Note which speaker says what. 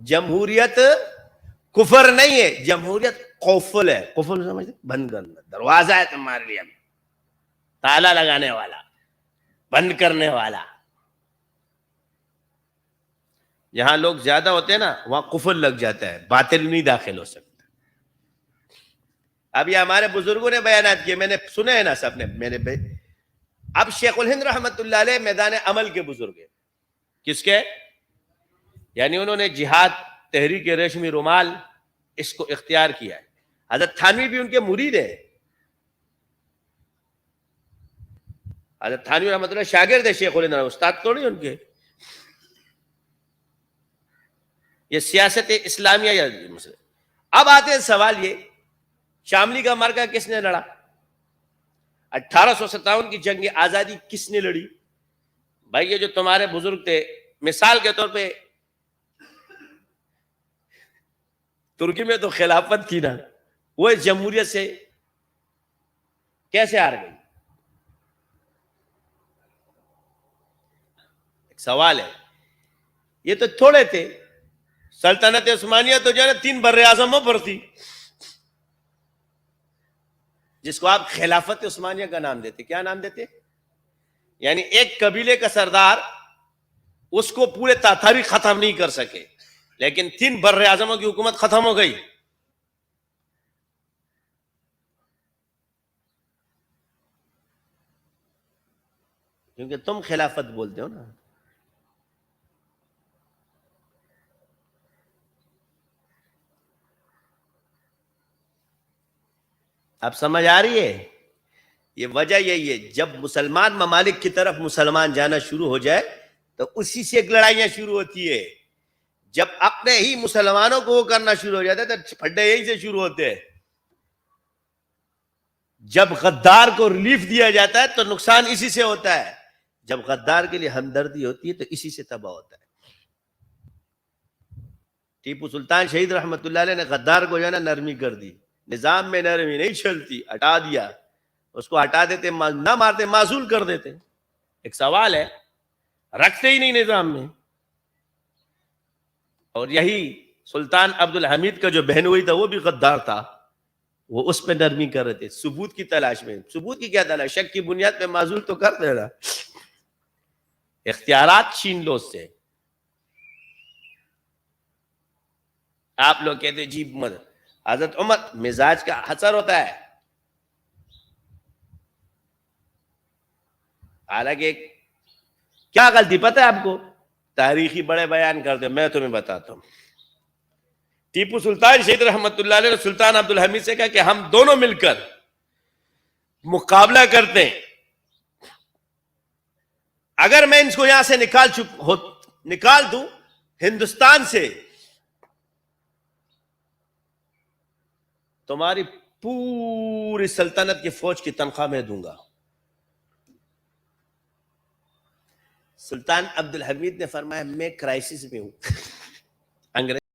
Speaker 1: جمہوریت کفر نہیں ہے، جمہوریت قفل ہے. قفل سمجھتے؟ بند کرنا، دروازہ ہے تمہارے لیے، تالا لگانے والا، بند کرنے والا. جہاں لوگ زیادہ ہوتے ہیں نا وہاں قفل لگ جاتا ہے، باطل نہیں داخل ہو سکتا. اب یہ ہمارے بزرگوں نے بیانات کیے، میں نے سنے ہیں نا سب نے میرے بھائی. اب شیخ الہند رحمت اللہ علیہ میدان عمل کے بزرگ ہیں. کس کے؟ یعنی انہوں نے جہاد، تحریک ریشمی رومال اس کو اختیار کیا ہے. حضرت تھانوی بھی ان کے مرید ہے. حضرت تھانوی رحمت اللہ شاگرد ہے شیخ الہند، استاد تو نہیں ان کے. یہ سیاست اسلامیہ یا مسئلہ. اب آتے ہیں سوال یہ، شاملی کا معرکہ کس نے لڑا؟ 1857 کی جنگ آزادی کس نے لڑی؟ بھائی یہ جو تمہارے بزرگ تھے، مثال کے طور پہ ترکی میں تو خلافت تھی نا، وہ اس جمہوریت سے کیسے ہار گئی؟ ایک سوال ہے. یہ تو تھوڑے تھے. سلطنت عثمانیہ تو جو ہے نا 3 بر اعظموں پر تھی، جس کو آپ خلافت عثمانیہ کا نام دیتے. کیا نام دیتے؟ یعنی ایک قبیلے کا سردار اس کو پورے تاریخ ختم نہیں کر سکے، لیکن 3 بر اعظموں کی حکومت ختم ہو گئی. کیونکہ تم خلافت بولتے ہو نا. اب سمجھ آ رہی ہے؟ یہ وجہ یہی ہے، جب مسلمان ممالک کی طرف مسلمان جانا شروع ہو جائے تو اسی سے ایک لڑائیاں شروع ہوتی ہے. جب اپنے ہی مسلمانوں کو وہ کرنا شروع ہو جاتا ہے تو پھڈے یہی سے شروع ہوتے ہیں. جب غدار کو ریلیف دیا جاتا ہے تو نقصان اسی سے ہوتا ہے. جب غدار کے لیے ہمدردی ہوتی ہے تو اسی سے تباہ ہوتا ہے. ٹیپو سلطان شہید رحمت اللہ علیہ نے غدار کو جو ہے نا نرمی کر دی. نظام میں نرمی نہیں چلتی، ہٹا دیا. اس کو ہٹا دیتے، نہ مارتے، معزول کر دیتے. ایک سوال ہے، رکھتے ہی نہیں نظام میں. اور یہی سلطان عبد الحمید کا جو بہنوئی تھا وہ بھی غدار تھا، وہ اس پہ نرمی کر رہے تھے ثبوت کی تلاش میں. ثبوت کی کیا تلاش؟ شک کی بنیاد پہ معزول تو کر دے رہا. اختیارات چھین لو اس سے. آپ لوگ کہتے جی حضرت عمر، مزاج کا اثر ہوتا ہے. حالانکہ کیا غلطی پتہ ہے آپ کو؟ تاریخی بڑے بیان کرتے، میں تمہیں بتاتا ہوں. ٹیپو سلطان شہید رحمت اللہ علیہ نے سلطان عبد الحمید سے کہا کہ ہم دونوں مل کر مقابلہ کرتے ہیں. اگر میں ان کو یہاں سے نکال دوں ہندوستان سے، تمہاری پوری سلطنت کی فوج کی تنخواہ میں دوں گا. سلطان عبد الحمید نے فرمایا میں کرائسس میں ہوں. انگریز